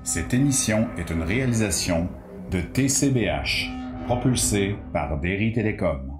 Cette émission est une réalisation de TCBH, propulsée par Derry Télécom.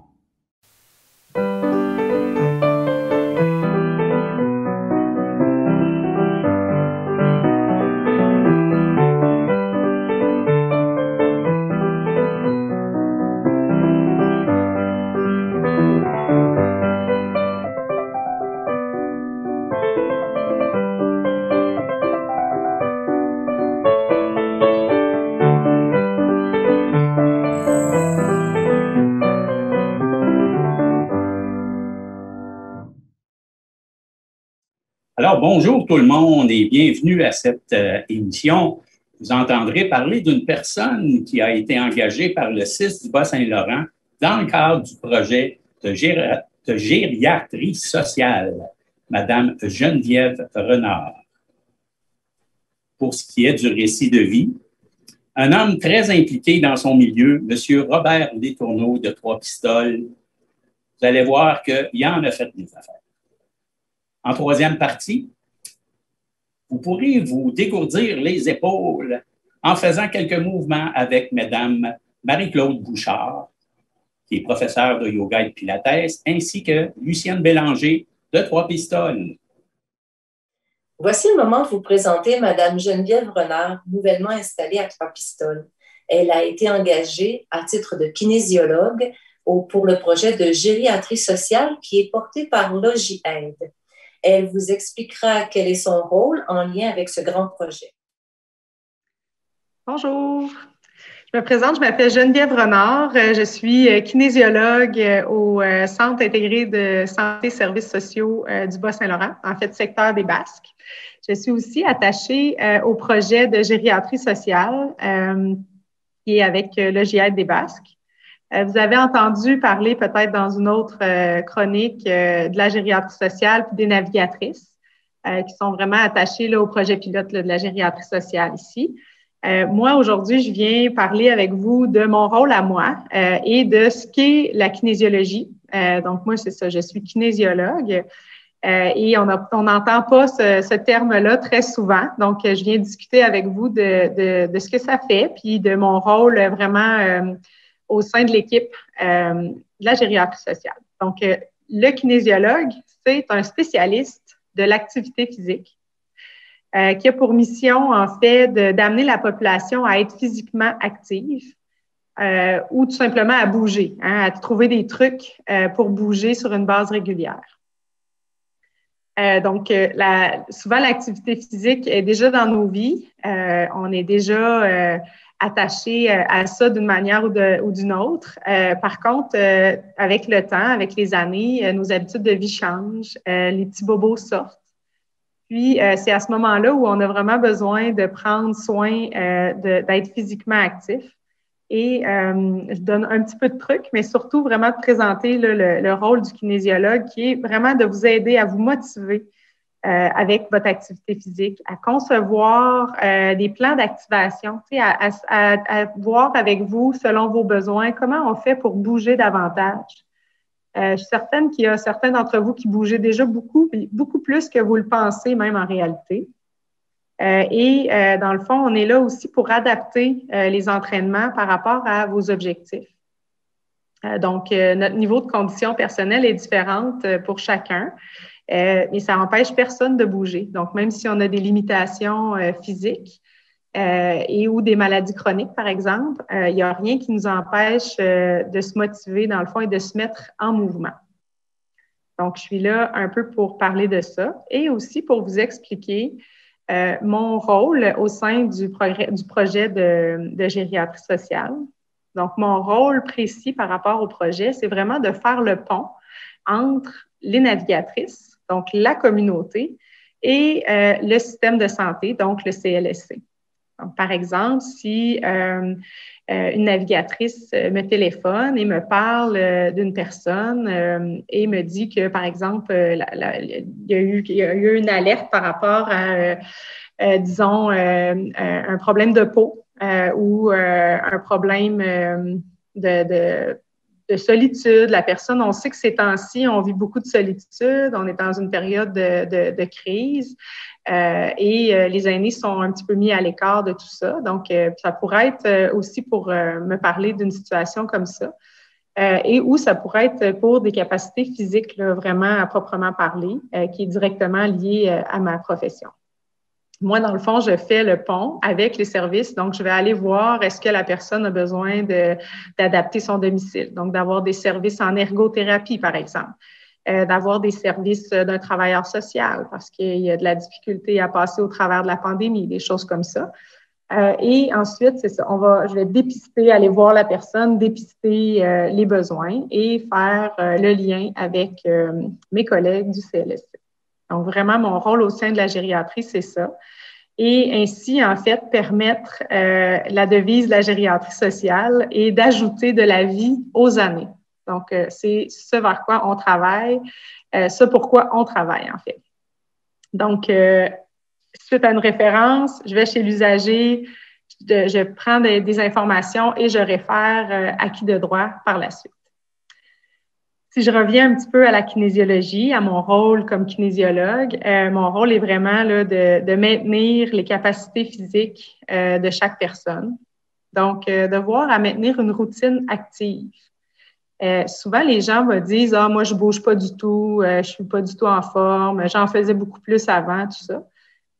Alors, bonjour tout le monde et bienvenue à cette émission. Vous entendrez parler d'une personne qui a été engagée par le CIS du Bas-Saint-Laurent dans le cadre du projet de gériatrie sociale, Madame Geneviève Renard. Pour ce qui est du récit de vie, un homme très impliqué dans son milieu, M. Robert Letourneau de Trois-Pistoles, vous allez voir qu'il en a fait des affaires. En troisième partie, vous pourrez vous dégourdir les épaules en faisant quelques mouvements avec Mme Marie-Claude Bouchard, qui est professeure de yoga et de pilates, ainsi que Lucienne Bélanger de Trois-Pistoles. Voici le moment de vous présenter Mme Geneviève Renard, nouvellement installée à Trois-Pistoles. Elle a été engagée à titre de kinésiologue pour le projet de gériatrie sociale qui est porté par Logi-Aide. Elle vous expliquera quel est son rôle en lien avec ce grand projet. Bonjour, je me présente, je m'appelle Geneviève Renard, je suis kinésiologue au Centre intégré de santé et services sociaux du Bas-Saint-Laurent, en fait secteur des Basques. Je suis aussi attachée au projet de gériatrie sociale qui est avec Logi-Aide des Basques. Vous avez entendu parler peut-être dans une autre chronique de la gériatrie sociale puis des navigatrices qui sont vraiment attachées là, au projet pilote là, de la gériatrie sociale ici. Moi, aujourd'hui, je viens parler avec vous de mon rôle à moi et de ce qu'est la kinésiologie. Donc, moi, c'est ça, je suis kinésiologue et on n'entend pas ce terme-là très souvent. Donc, je viens discuter avec vous de ce que ça fait puis de mon rôle vraiment au sein de l'équipe de la gériatrie sociale. Donc, le kinésiologue, c'est un spécialiste de l'activité physique qui a pour mission, en fait, d'amener la population à être physiquement active ou tout simplement à bouger, hein, à trouver des trucs pour bouger sur une base régulière. Donc, souvent, l'activité physique est déjà dans nos vies. On est déjà attaché à ça d'une manière ou d'une autre. Par contre, avec le temps, avec les années, nos habitudes de vie changent, les petits bobos sortent. Puis, c'est à ce moment-là où on a vraiment besoin de prendre soin d'être physiquement actif. Et je donne un petit peu de trucs, mais surtout vraiment de présenter là, le rôle du kinésiologue qui est vraiment de vous aider à vous motiver avec votre activité physique, à concevoir des plans d'activation, à voir avec vous, selon vos besoins, comment on fait pour bouger davantage. Je suis certaine qu'il y a certains d'entre vous qui bougez déjà beaucoup plus que vous le pensez, même en réalité. Dans le fond, on est là aussi pour adapter les entraînements par rapport à vos objectifs. Donc, notre niveau de condition personnelle est différente pour chacun, mais ça n'empêche personne de bouger. Donc, même si on a des limitations physiques ou des maladies chroniques, par exemple, il n'y a rien qui nous empêche de se motiver, dans le fond, et de se mettre en mouvement. Donc, je suis là un peu pour parler de ça et aussi pour vous expliquer mon rôle au sein du projet de gériatrie sociale. Donc, mon rôle précis par rapport au projet, c'est vraiment de faire le pont entre les navigatrices, donc la communauté, et le système de santé, donc le CLSC. Donc, par exemple, si une navigatrice me téléphone et me parle d'une personne et me dit que, par exemple, il y a eu une alerte par rapport à, disons, un problème de peau ou un problème solitude. La personne, on sait que ces temps-ci, on vit beaucoup de solitude, on est dans une période de crise et les aînés sont un petit peu mis à l'écart de tout ça. Donc, ça pourrait être aussi pour me parler d'une situation comme ça. Et où ça pourrait être pour des capacités physiques là, vraiment à proprement parler, qui est directement liée à ma profession. Moi, dans le fond, je fais le pont avec les services. Donc, je vais aller voir est-ce que la personne a besoin d'adapter son domicile. Donc, d'avoir des services en ergothérapie, par exemple. D'avoir des services d'un travailleur social parce qu'il y a de la difficulté à passer au travers de la pandémie, des choses comme ça. Et ensuite, c'est ça, je vais dépister, aller voir la personne, dépister les besoins et faire le lien avec mes collègues du CLSC. Donc, vraiment, mon rôle au sein de la gériatrie, c'est ça. Et ainsi, en fait, permettre la devise de la gériatrie sociale et d'ajouter de la vie aux années. Donc, c'est ce vers quoi on travaille, ce pourquoi on travaille, en fait. Donc, suite à une référence, je vais chez l'usager, je prends des informations et je réfère à qui de droit par la suite. Si je reviens un petit peu à la kinésiologie, à mon rôle comme kinésiologue, mon rôle est vraiment là, de maintenir les capacités physiques de chaque personne. Donc, de voir à maintenir une routine active. Souvent, les gens me disent « Ah, moi, je ne bouge pas du tout, je ne suis pas du tout en forme, j'en faisais beaucoup plus avant, tout ça. »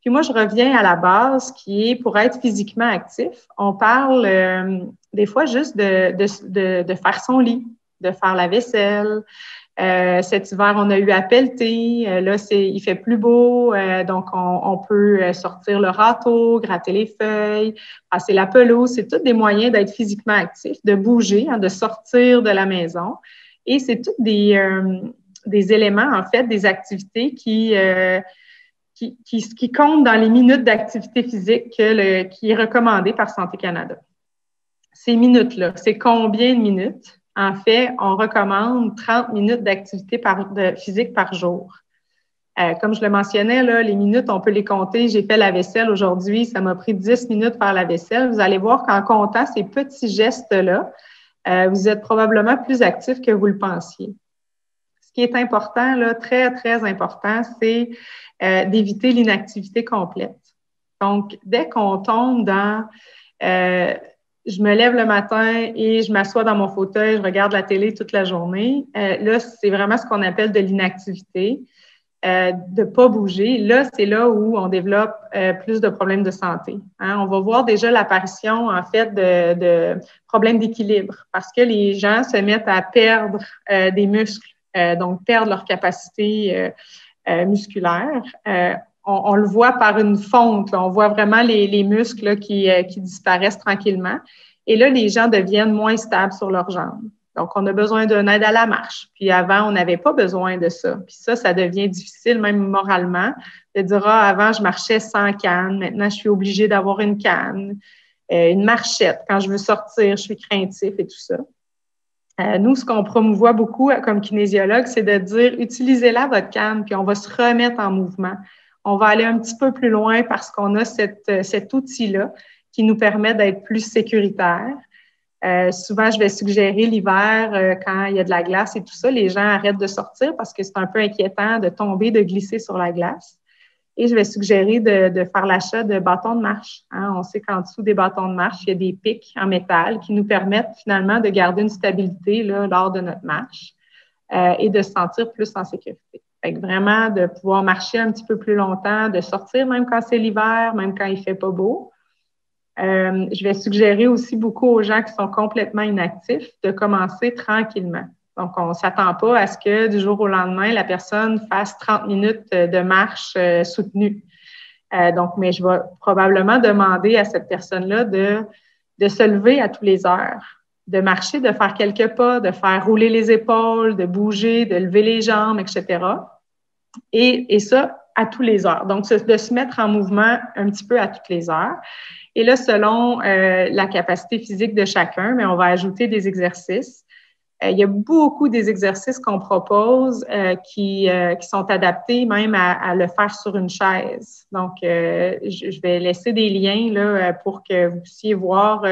Puis moi, je reviens à la base qui est pour être physiquement actif. On parle des fois juste de faire son lit, de faire la vaisselle. Cet hiver, on a eu à pelleter. Là, il fait plus beau, donc on peut sortir le râteau, gratter les feuilles, passer la pelouse. C'est tous des moyens d'être physiquement actif, de bouger, hein, de sortir de la maison. Et c'est tous des éléments, en fait, des activités qui comptent dans les minutes d'activité physique qui est recommandé par Santé Canada. Ces minutes-là, c'est combien de minutes? En fait, on recommande 30 minutes d'activité physique par jour. Comme je le mentionnais, là, les minutes, on peut les compter. J'ai fait la vaisselle aujourd'hui, ça m'a pris 10 minutes faire la vaisselle. Vous allez voir qu'en comptant ces petits gestes-là, vous êtes probablement plus actif que vous le pensiez. Ce qui est important, là, très, très important, c'est d'éviter l'inactivité complète. Donc, dès qu'on tombe dans je me lève le matin et je m'assois dans mon fauteuil, je regarde la télé toute la journée. Là, c'est vraiment ce qu'on appelle de l'inactivité, de ne pas bouger. Là, c'est là où on développe plus de problèmes de santé. Hein? On va voir déjà l'apparition, en fait, de problèmes d'équilibre parce que les gens se mettent à perdre des muscles, donc perdre leur capacité musculaire. On le voit par une fonte. Là. On voit vraiment les muscles là, qui disparaissent tranquillement. Et là, les gens deviennent moins stables sur leurs jambes. Donc, on a besoin d'une aide à la marche. Puis avant, on n'avait pas besoin de ça. Puis ça devient difficile, même moralement, de dire « Ah, avant, je marchais sans canne. Maintenant, je suis obligée d'avoir une canne. Une marchette. Quand je veux sortir, je suis craintif et tout ça. » Nous, ce qu'on promouvoit beaucoup comme kinésiologue, c'est de dire « Utilisez-la, votre canne, puis on va se remettre en mouvement. » On va aller un petit peu plus loin parce qu'on a cet outil-là qui nous permet d'être plus sécuritaire. Souvent, je vais suggérer l'hiver, quand il y a de la glace et tout ça, les gens arrêtent de sortir parce que c'est un peu inquiétant de tomber, de glisser sur la glace. Et je vais suggérer de faire l'achat de bâtons de marche. Hein? On sait qu'en dessous des bâtons de marche, il y a des pics en métal qui nous permettent finalement de garder une stabilité là, lors de notre marche et de se sentir plus en sécurité. Fait que vraiment, de pouvoir marcher un petit peu plus longtemps, de sortir même quand c'est l'hiver, même quand il ne fait pas beau. Je vais suggérer aussi beaucoup aux gens qui sont complètement inactifs de commencer tranquillement. Donc, on ne s'attend pas à ce que du jour au lendemain, la personne fasse 30 minutes de marche soutenue. Mais je vais probablement demander à cette personne-là de se lever à toutes les heures, de marcher, de faire quelques pas, de faire rouler les épaules, de bouger, de lever les jambes, etc. Et ça, à toutes les heures. Donc, de se mettre en mouvement un petit peu à toutes les heures. Et là, selon la capacité physique de chacun, mais on va ajouter des exercices. Il y a beaucoup des exercices qu'on propose qui sont adaptés même à le faire sur une chaise. Donc, je vais laisser des liens là, pour que vous puissiez voir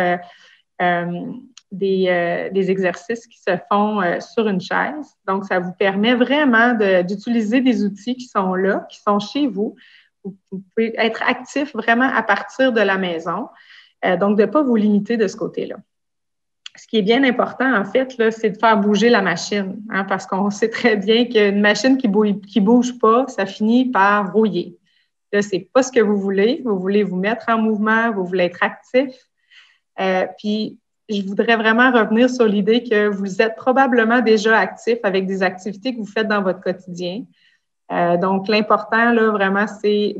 des exercices qui se font sur une chaise. Donc, ça vous permet vraiment d'utiliser des outils qui sont là, qui sont chez vous. Vous pouvez être actif vraiment à partir de la maison. Donc, de ne pas vous limiter de ce côté-là. Ce qui est bien important, en fait, c'est de faire bouger la machine, hein, parce qu'on sait très bien qu'une machine qui bouge pas, ça finit par rouiller. Là, c'est pas ce que vous voulez. Vous voulez vous mettre en mouvement, vous voulez être actif. Puis, je voudrais vraiment revenir sur l'idée que vous êtes probablement déjà actif avec des activités que vous faites dans votre quotidien. Donc, l'important, là, vraiment, c'est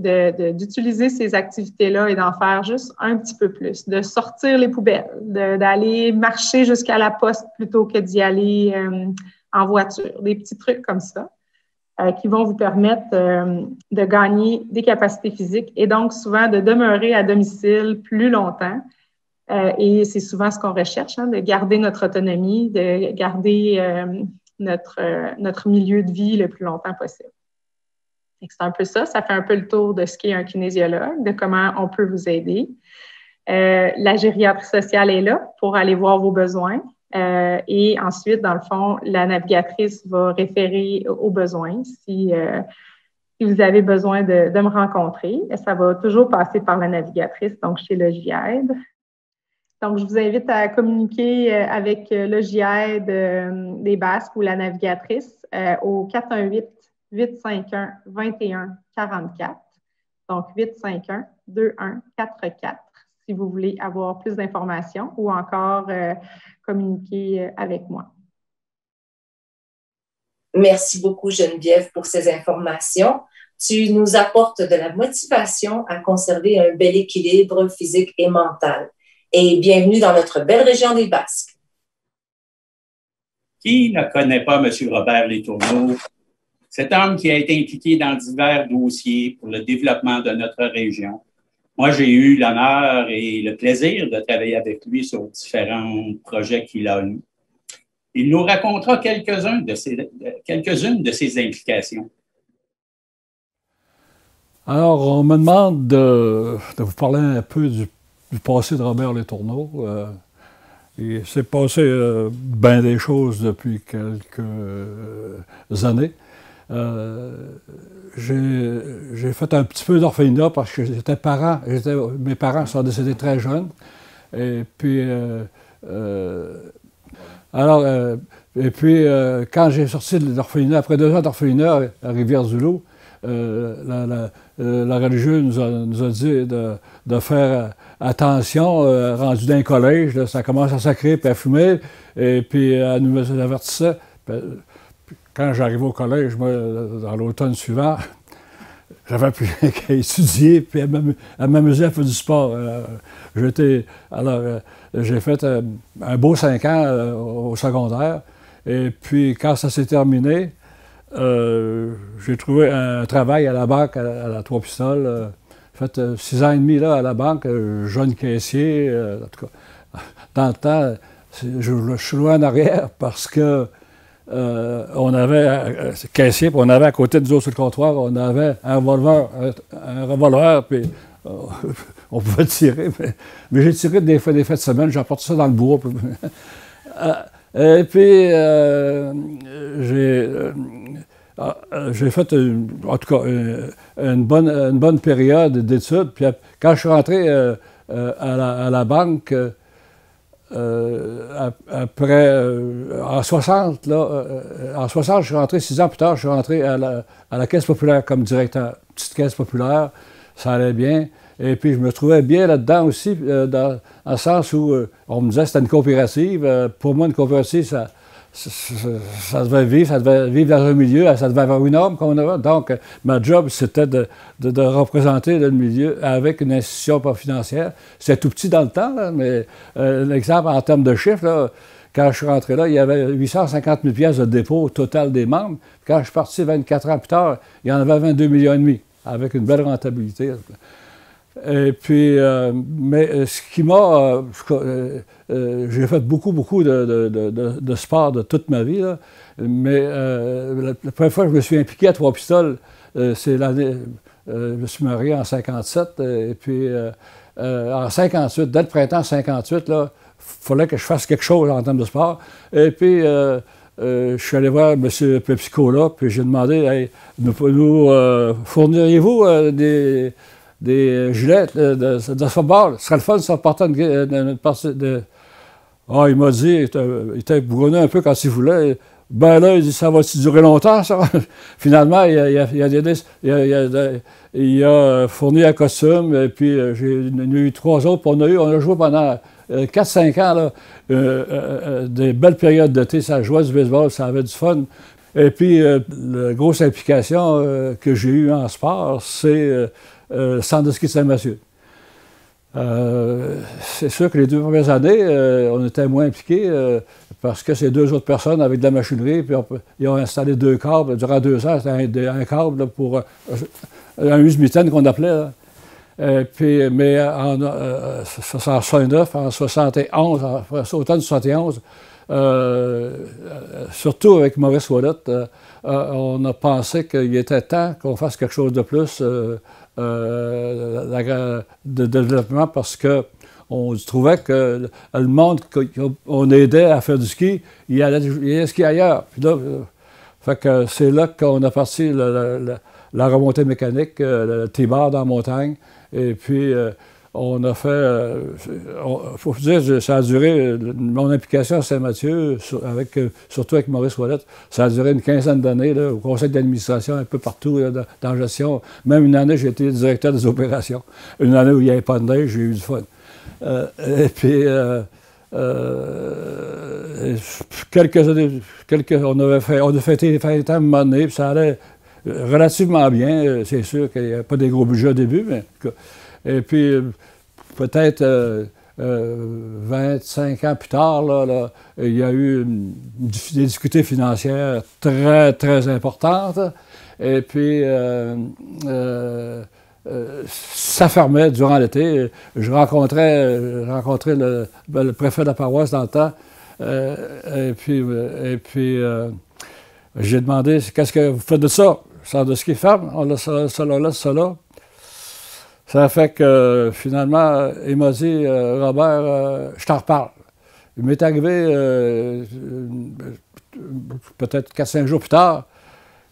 d'utiliser ces activités-là et d'en faire juste un petit peu plus, de sortir les poubelles, d'aller marcher jusqu'à la poste plutôt que d'y aller en voiture. Des petits trucs comme ça qui vont vous permettre de gagner des capacités physiques et donc souvent de demeurer à domicile plus longtemps. Et c'est souvent ce qu'on recherche, hein, de garder notre autonomie, de garder notre milieu de vie le plus longtemps possible. C'est un peu ça. Ça fait un peu le tour de ce qu'est un kinésiologue, de comment on peut vous aider. La gériatrie sociale est là pour aller voir vos besoins. Et ensuite, dans le fond, la navigatrice va référer aux besoins. Si vous avez besoin de me rencontrer, ça va toujours passer par la navigatrice, donc chez Logiaide. Donc, je vous invite à communiquer avec Logiaide des Basques ou la navigatrice au 418-851-2144. Donc, 851-2144 si vous voulez avoir plus d'informations ou encore communiquer avec moi. Merci beaucoup, Geneviève, pour ces informations. Tu nous apportes de la motivation à conserver un bel équilibre physique et mental. Et bienvenue dans notre belle région des Basques. Qui ne connaît pas M. Robert Letourneau, cet homme qui a été impliqué dans divers dossiers pour le développement de notre région? Moi, j'ai eu l'honneur et le plaisir de travailler avec lui sur différents projets qu'il a eus. Il nous racontera quelques-unes de ses implications. Alors, on me demande de vous parler un peu du passé de Robert Letourneau. Il s'est passé bien des choses depuis quelques années. J'ai fait un petit peu d'orphelinat parce que mes parents sont décédés très jeunes. Et puis, quand j'ai sorti de l'orphelinat, après 2 ans d'orphelinat à Rivière-du-Loup, la religieuse nous a dit de faire attention, rendu dans le collège, là, ça commence à sacrer puis à fumer, et puis elle nous avertissait. Quand j'arrivais au collège, moi, dans l'automne suivant, j'avais plus qu'à étudier, puis à m'amuser à faire du sport. J'ai fait un beau 5 ans au secondaire, et puis quand ça s'est terminé, j'ai trouvé un travail à la banque à la Trois-Pistoles. J'ai fait 6 ans et demi là, à la banque, jeune caissier. En tout cas, dans le temps, je suis loin en arrière parce que on avait caissier, puis on avait à côté de nous autres sur le comptoir, on avait un revolver, puis on pouvait tirer. Mais j'ai tiré des fins de semaine, j'apporte ça dans le bois. Et puis, j'ai fait, en tout cas, une bonne période d'études. Puis quand je suis rentré à la banque, après, en 60, je suis rentré 6 ans plus tard, je suis rentré à la Caisse populaire comme directeur. Petite Caisse populaire, ça allait bien. Et puis, je me trouvais bien là-dedans aussi, dans le sens où on me disait que c'était une coopérative. Pour moi, une coopérative, ça devait vivre dans un milieu, ça devait avoir une norme qu'on avait. Donc, ma job, c'était de représenter le milieu avec une institution pas financière. C'était tout petit dans le temps, là, mais l'exemple en termes de chiffres, là, quand je suis rentré là, il y avait 850 000 pièces de dépôt au total des membres. Quand je suis parti 24 ans plus tard, il y en avait 22,5 millions, avec une belle rentabilité. Et puis, mais ce qui m'a... j'ai fait beaucoup de sport de toute ma vie, là, mais la première fois que je me suis impliqué à Trois-Pistoles, c'est l'année... je me suis marié en 57, et puis en 58, dès le printemps 58, il fallait que je fasse quelque chose en termes de sport. Et puis, je suis allé voir M. Pepsico là, puis j'ai demandé, hey, nous fourniriez-vous des gilets de football? Ce serait le fun si on portait une partie de... Ah, il m'a dit, il était bourgonné un peu quand il voulait. Ben là, il dit, ça va-tu durer longtemps, ça? Finalement, il a fourni un costume, et puis j'ai eu 3 autres, puis on a joué pendant 4-5 ans, là, des belles périodes d'été, ça jouait du baseball, ça avait du fun. Et puis, la grosse implication que j'ai eue en sport, c'est le centre de ski de Saint-Mathieu. C'est sûr que les 2 premières années, on était moins impliqués parce que ces 2 autres personnes avec de la machinerie, puis ils ont installé 2 câbles. Durant 2 ans, c'était un câble là, pour un use-mitaine qu'on appelait. Là. Mais en 69, en 71, en automne 71, surtout avec Maurice Ouellette, on a pensé qu'il était temps qu'on fasse quelque chose de plus de développement parce qu'on trouvait que le monde qu'on aidait à faire du ski, il allait skier ailleurs. Puis là, fait que c'est là qu'on a parti la remontée mécanique, le T-bar dans la montagne. Et puis, on a fait... Il faut dire, ça a duré... Mon implication à Saint-Mathieu, surtout avec Maurice Ouellette, ça a duré une 15aine d'années, là, au conseil d'administration, un peu partout, là, dans la gestion. Même une année, j'ai été directeur des opérations. Une année où il n'y avait pas de neige, j'ai eu du fun. Et puis... quelques années... on a fêté les fêtes à un moment donné, puis ça allait relativement bien. C'est sûr qu'il n'y avait pas des gros budgets au début, mais... Et puis, peut-être 25 ans plus tard, là, il y a eu des difficultés financières très, très importantes. Et puis, ça fermait durant l'été. Je rencontrais le préfet de la paroisse dans le temps. Et puis j'ai demandé, qu'est-ce que vous faites de ça? Ça de ski ferme, on laisse ça là. Ça fait que, finalement, il m'a dit, Robert, je t'en reparle. Il m'est arrivé, peut-être 4-5 jours plus tard,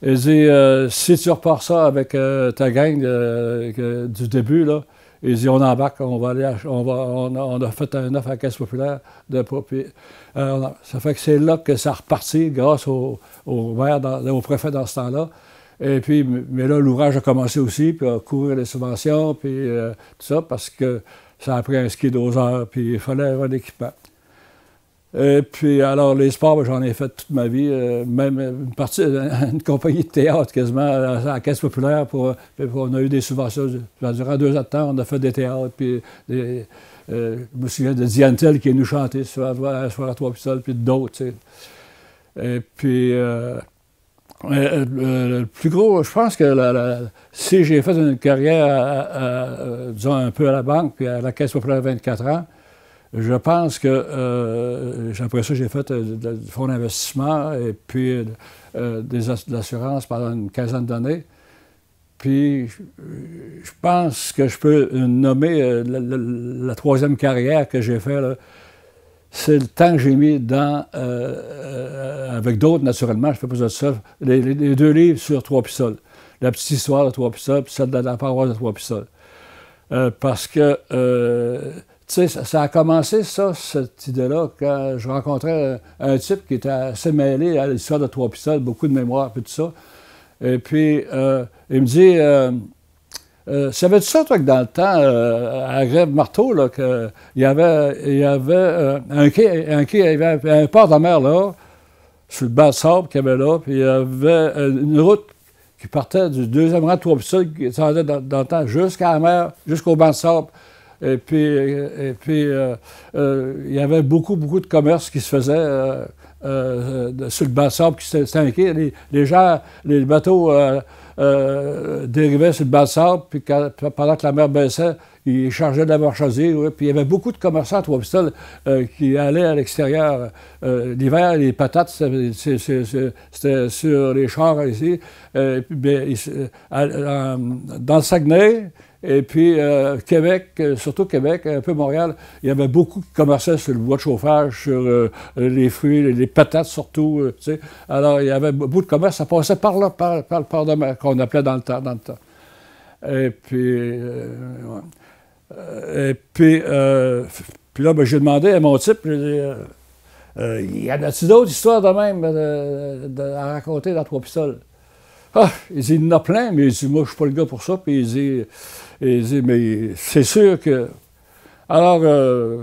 il dit, si tu repars ça avec ta gang du début, là, il dit, on embarque, on a fait un offre à la Caisse populaire. Ça fait que c'est là que ça a reparti grâce au préfet dans ce temps-là. Et puis, mais là, l'ouvrage a commencé aussi, puis à couvrir les subventions, puis tout ça, parce que ça a pris un ski d'11 puis il fallait avoir l'équipement. Et puis, alors, les sports, j'en ai fait toute ma vie, même une compagnie de théâtre quasiment à la Caisse populaire, on a eu des subventions. Durant 2 ans de temps, on a fait des théâtres, puis je me souviens de Diane Tell qui est venue chanter sur la soirée à 3 pistoles, puis d'autres, tu sais. Et puis... le plus gros, je pense que si j'ai fait une carrière, disons, un peu à la banque, puis à la Caisse populaire 24 ans, je pense que, après ça, j'ai fait du fonds d'investissement et puis de l'assurance pendant une 15aine d'années. Puis, je pense que je peux nommer la 3e carrière que j'ai faite, là. C'est le temps que j'ai mis avec d'autres, naturellement, je fais pas ça, les 2 livres sur 3 pistoles. La petite histoire de 3 pistoles, puis celle de la paroisse de 3 pistoles. Parce que, tu sais, ça a commencé, cette idée-là, quand je rencontrais un type qui était assez mêlé à l'histoire de 3 pistoles, beaucoup de mémoire, puis tout ça. Et puis, il me dit... savais-tu ça, toi, que dans le temps, à Grève-Marteau, là, qu'il y avait un port de mer, là, sur le bas de sable qu'il y avait là, puis il y avait une route qui partait du 2e rang de 3 pistoles, qui s'en allait dans le temps jusqu'à la mer, jusqu'au banc de sable. Et puis il y avait beaucoup de commerce qui se faisait sur le banc de sable qui s'était inquiet. Les gens, les bateaux... dérivaient sur le bas de sable, puis pendant que la mer baissait, ils chargeaient de la marchandise. Oui. Puis il y avait beaucoup de commerçants à Trois-Pistoles qui allaient à l'extérieur. L'hiver, les patates, c'était sur les chars ici. Dans le Saguenay, et puis Québec, surtout Québec, un peu Montréal, il y avait beaucoup de commerçants sur le bois de chauffage, sur les fruits, les patates surtout. Tu sais. Alors, il y avait beaucoup de commerce, ça passait par là, par le port de mer, qu'on appelait dans le temps. Et puis, puis là, ben, j'ai demandé à mon type, y en a-t-il d'autres histoires de même à raconter dans Trois-Pistoles? Ah, il dit, il y en a plein, mais il dit, moi, je suis pas le gars pour ça. Puis il dit, mais c'est sûr que... Alors, je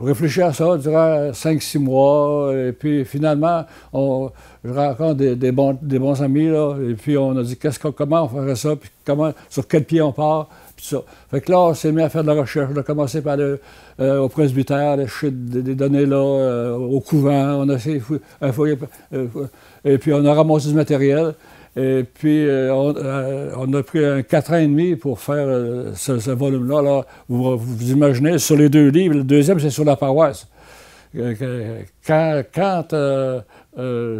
réfléchis à ça durant 5-6 mois, et puis finalement, je rencontre des bons amis, là, et puis on a dit, comment on ferait ça, puis sur quel pied on part, puis ça. Fait que là, on s'est mis à faire de la recherche. On a commencé par aller au presbytère, aller chercher des données là, au couvent, on a fait un foyer, et puis on a ramassé du matériel. Et puis, on a pris 4 ans et demi pour faire ce volume-là. Alors, vous imaginez, sur les 2 livres, le deuxième, c'est sur la paroisse. Quand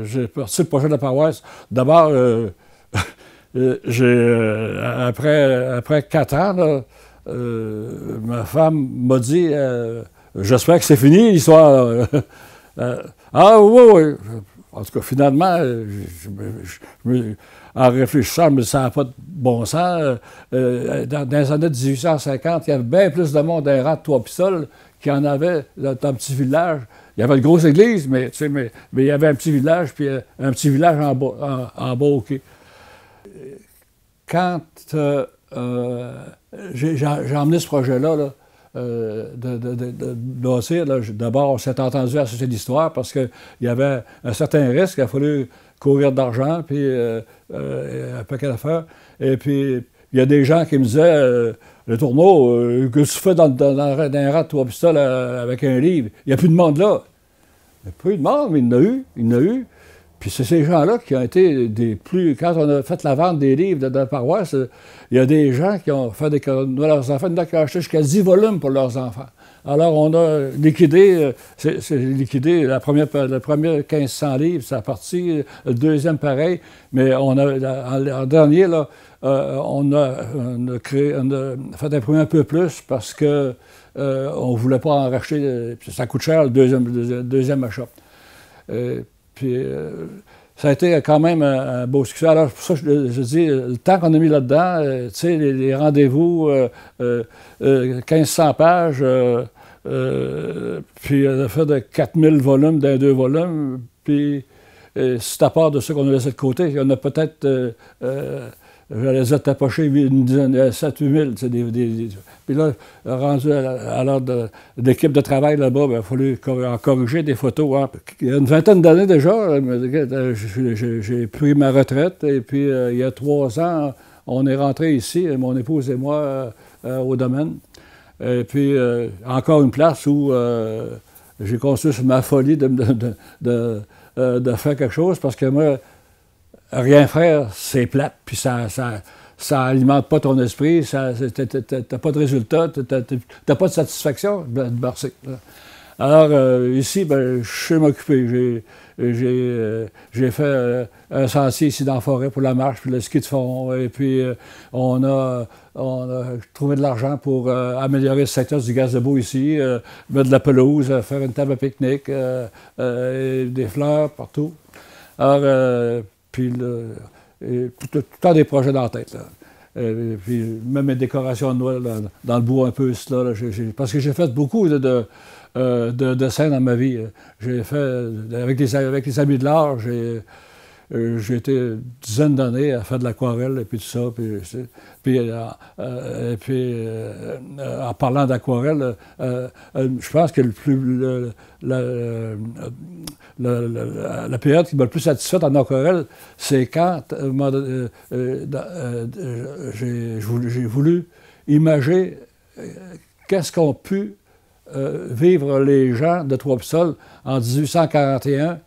j'ai parti le projet de la paroisse, d'abord, après 4 ans, là, ma femme m'a dit j'espère que c'est fini l'histoire. Ah oui, oui. En tout cas, finalement, en réfléchissant, ça n'a pas de bon sens. Dans les années 1850, il y avait bien plus de monde dans les rangs de Trois-Pistoles qu'il y en avait dans un petit village. Il y avait une grosse église, mais il y avait un petit village, puis un petit village en bas au quai. Quand j'ai emmené ce projet-là, de bâtir, d'abord, on s'est entendu à la Société d'histoire parce qu'il y avait un certain risque, il a fallu courir d'argent, puis un paquet d'affaires. Et puis, il y a des gens qui me disaient le tourneau, que tu fais dans un rat de Trois-Pistoles avec un livre? Il n'y a plus de monde là. Il n'y a plus de monde, mais il y en a eu. Puis c'est ces gens-là qui ont été des plus... Quand on a fait la vente des livres de la paroisse, il y a des gens qui ont fait des cadeaux à leurs enfants, qui ont acheté jusqu'à 10 volumes pour leurs enfants. Alors on a liquidé, c'est liquidé la première 1500 livres, c'est parti, le deuxième pareil, mais on a, en dernier, là, on a fait imprimer un peu plus parce que on ne voulait pas en racheter, ça coûte cher le deuxième achat. Puis ça a été quand même un beau succès. Alors, pour ça, je dis, le temps qu'on a mis là-dedans, tu sais, les rendez-vous, 1500 pages, puis on a fait de 4000 volumes dans 2 volumes, puis c'est à part de ça qu'on a laissé de côté. Il y en a peut-être, j'allais dire tapoché une dizaine, 7-8 000. Puis là, rendu à l'heure de l'équipe de travail là-bas, il a fallu en corriger des photos. Hein. Il y a une vingtaine d'années déjà, j'ai pris ma retraite. Et puis, il y a 3 ans, on est rentré ici, mon épouse et moi, au domaine. Et puis, encore une place où j'ai construit sur ma folie de faire quelque chose, parce que moi, rien faire, c'est plate, puis ça alimente pas ton esprit, t'as pas de résultat, t'as pas de satisfaction de barcer. Alors, ici, ben, je sais m'occuper. J'ai fait un sentier ici dans la forêt pour la marche, puis le ski de fond, et puis on a trouvé de l'argent pour améliorer le secteur du gazebo ici, mettre de la pelouse, faire une table à pique-nique, des fleurs partout. Alors, puis tout le temps des projets dans la tête. Là. Puis même mes décorations de Noël dans le bois un peu, là, parce que j'ai fait beaucoup de dessins dans ma vie. J'ai fait, avec les Amis de l'art, j'ai été une dizaine d'années à faire de l'aquarelle et puis tout ça. Puis en parlant d'aquarelle, je pense que la période qui m'a le plus satisfaite en aquarelle, c'est quand j'ai voulu imager qu'est-ce qu'ont pu vivre les gens de Trois-Pistoles en 1841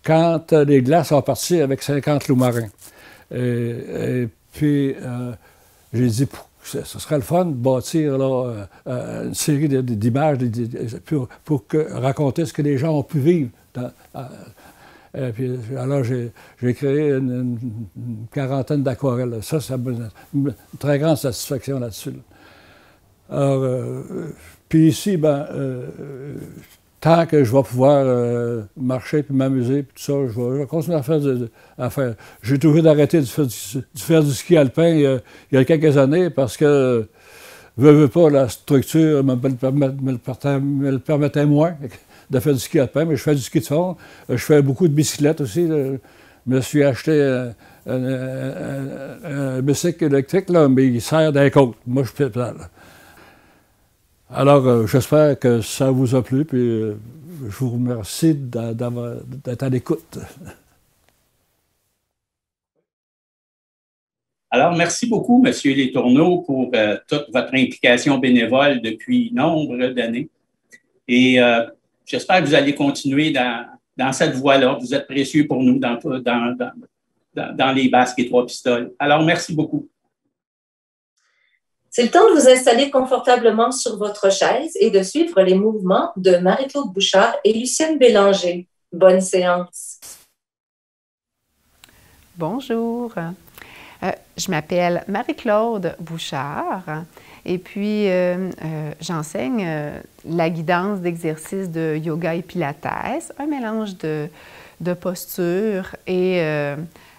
quand les glaces sont parties avec 50 loups marins. Et puis, j'ai dit, ce serait le fun de bâtir là, une série d'images pour raconter ce que les gens ont pu vivre. Et puis, alors, j'ai créé une quarantaine d'aquarelles. Ça une très grande satisfaction là-dessus. Alors, puis ici, tant que je vais pouvoir marcher puis m'amuser puis tout ça, je vais continuer à faire. J'ai été obligé d'arrêter de faire du ski alpin il y a quelques années parce que, veux pas, la structure me le permettait moins de faire du ski alpin, mais je fais du ski de fond. Je fais beaucoup de bicyclettes aussi. Je me suis acheté un bicycle électrique, là, mais il sert d'un côte. Moi, je pédale. Alors, j'espère que ça vous a plu, puis je vous remercie d'être à l'écoute. Alors, merci beaucoup, M. Letourneau, pour toute votre implication bénévole depuis nombre d'années. Et j'espère que vous allez continuer dans cette voie-là. Vous êtes précieux pour nous dans les Basques et Trois-Pistoles. Alors, merci beaucoup. C'est le temps de vous installer confortablement sur votre chaise et de suivre les mouvements de Marie-Claude Bouchard et Lucienne Bélanger. Bonne séance. Bonjour. Je m'appelle Marie-Claude Bouchard et puis j'enseigne la guidance d'exercices de yoga et pilates, un mélange de posture et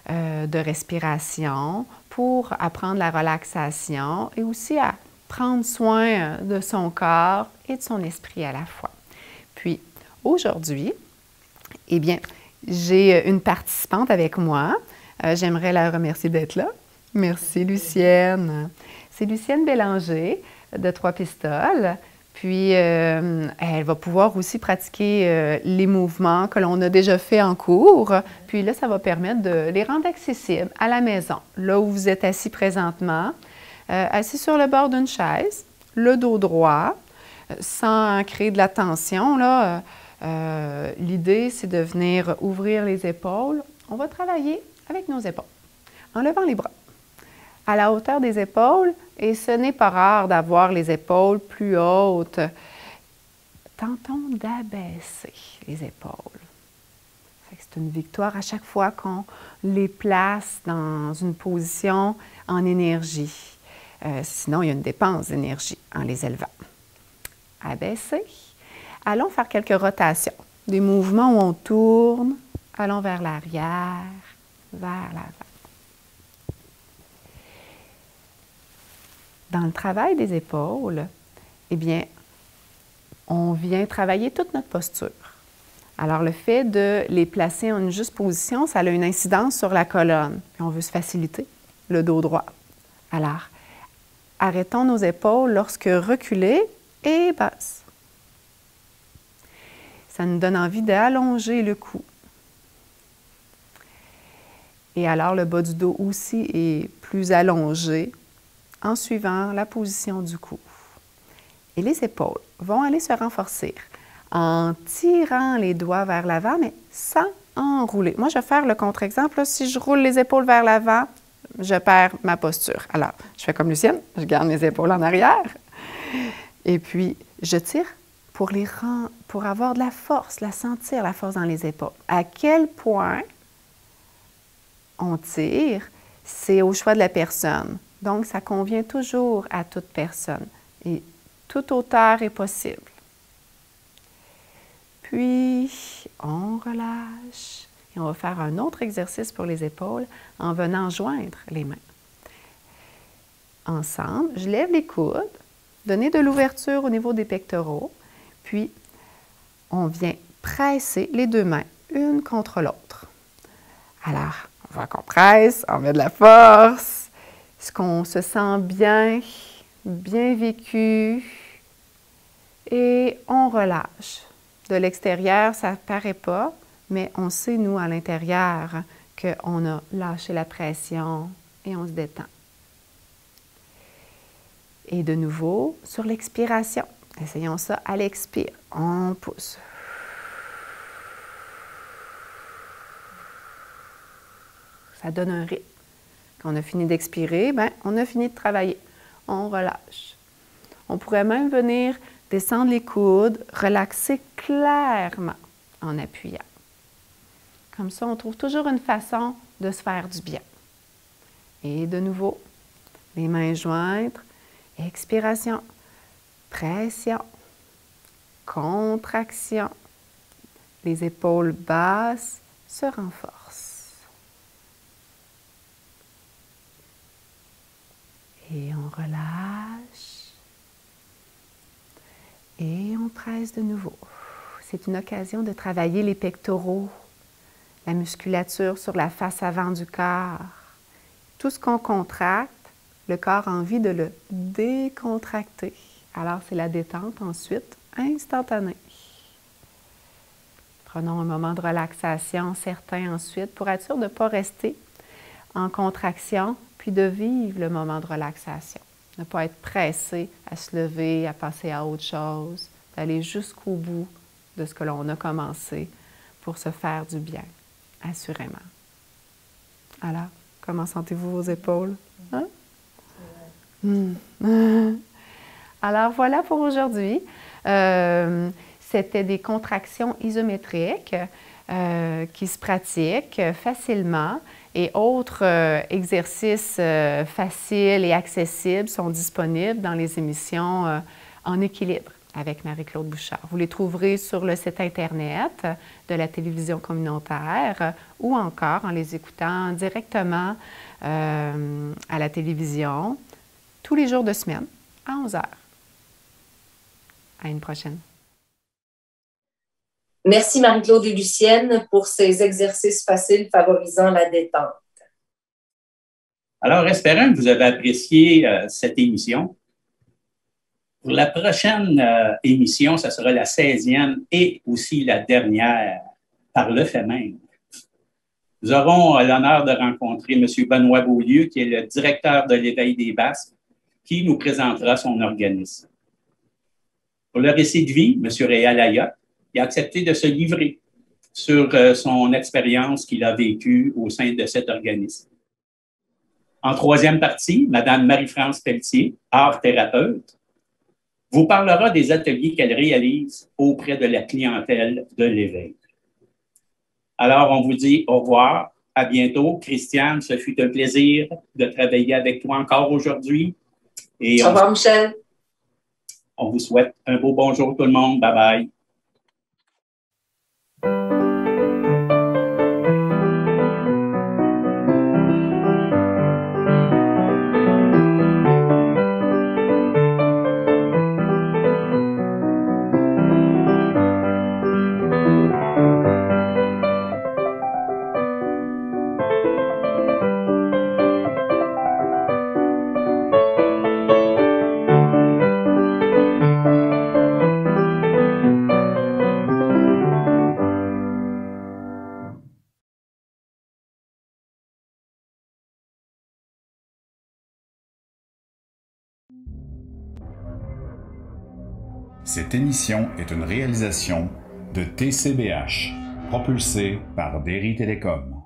de respiration pour apprendre la relaxation et aussi à prendre soin de son corps et de son esprit à la fois. Puis aujourd'hui, eh bien, j'ai une participante avec moi. J'aimerais la remercier d'être là. Merci, Lucienne. C'est Lucienne Bélanger de Trois-Pistoles. Puis, elle va pouvoir aussi pratiquer les mouvements que l'on a déjà fait en cours. Puis là, ça va permettre de les rendre accessibles à la maison, là où vous êtes assis présentement, assis sur le bord d'une chaise, le dos droit, sans créer de la tension. Là, l'idée, c'est de venir ouvrir les épaules. On va travailler avec nos épaules, en levant les bras à la hauteur des épaules, et ce n'est pas rare d'avoir les épaules plus hautes. Tentons d'abaisser les épaules. C'est une victoire à chaque fois qu'on les place dans une position en énergie. Sinon, il y a une dépense d'énergie en les élevant. Abaisser. Allons faire quelques rotations. Des mouvements où on tourne. Allons vers l'arrière, vers l'avant. Dans le travail des épaules, eh bien, on vient travailler toute notre posture. Alors, le fait de les placer en une juste position, ça a une incidence sur la colonne. Puis on veut se faciliter le dos droit. Alors, arrêtons nos épaules lorsque reculées et basses. Ça nous donne envie d'allonger le cou. Et alors, le bas du dos aussi est plus allongé en suivant la position du cou. Et les épaules vont aller se renforcer en tirant les doigts vers l'avant, mais sans enrouler. Moi, je vais faire le contre-exemple. Si je roule les épaules vers l'avant, je perds ma posture. Alors, je fais comme Lucienne, je garde mes épaules en arrière. Et puis, je tire pour avoir de la force, sentir la force dans les épaules. À quel point on tire, c'est au choix de la personne. Donc, ça convient toujours à toute personne et toute hauteur est possible. Puis, on relâche et on va faire un autre exercice pour les épaules en venant joindre les mains. Ensemble, je lève les coudes, donner de l'ouverture au niveau des pectoraux, puis on vient presser les deux mains, une contre l'autre. Alors, on voit qu'on presse, on met de la force. Est-ce qu'on se sent bien, bien vécu? Et on relâche. De l'extérieur, ça ne paraît pas, mais on sait, nous, à l'intérieur, qu'on a lâché la pression et on se détend. Et de nouveau, sur l'expiration. Essayons ça à l'expire. On pousse. Ça donne un rythme. Quand on a fini d'expirer, bien, on a fini de travailler. On relâche. On pourrait même venir descendre les coudes, relaxer clairement en appuyant. Comme ça, on trouve toujours une façon de se faire du bien. Et de nouveau, les mains jointes, expiration, pression, contraction. Les épaules basses se renforcent. Et on relâche. Et on presse de nouveau. C'est une occasion de travailler les pectoraux, la musculature sur la face avant du corps. Tout ce qu'on contracte, le corps a envie de le décontracter. Alors, c'est la détente ensuite, instantanée. Prenons un moment de relaxation, certain ensuite, pour être sûr de ne pas rester en contraction, puis de vivre le moment de relaxation. Ne pas être pressé à se lever, à passer à autre chose, d'aller jusqu'au bout de ce que l'on a commencé pour se faire du bien, assurément. Alors, comment sentez-vous vos épaules? Hein? Alors, voilà pour aujourd'hui. C'était des contractions isométriques qui se pratiquent facilement et autres exercices faciles et accessibles sont disponibles dans les émissions En équilibre avec Marie-Claude Bouchard. Vous les trouverez sur le site Internet de la télévision communautaire ou encore en les écoutant directement à la télévision tous les jours de semaine à 11h. À une prochaine. Merci Marie-Claude et Lucienne pour ces exercices faciles favorisant la détente. Alors, espérons que vous avez apprécié cette émission. Pour la prochaine émission, ce sera la 16e et aussi la dernière par le fait même. Nous aurons l'honneur de rencontrer M. Benoît Beaulieu, qui est le directeur de l'Éveil des Basques, qui nous présentera son organisme. Pour le récit de vie, M. Réal Ayotte, il a accepté de se livrer sur son expérience qu'il a vécue au sein de cet organisme. En troisième partie, Mme Marie-France Pelletier, art thérapeute, vous parlera des ateliers qu'elle réalise auprès de la clientèle de l'Éveil. Alors, on vous dit au revoir, à bientôt. Christiane, ce fut un plaisir de travailler avec toi encore aujourd'hui. Au revoir, Michel. On vous souhaite un beau bonjour tout le monde. Bye-bye. Cette émission est une réalisation de TCBH, propulsée par Derry Télécom.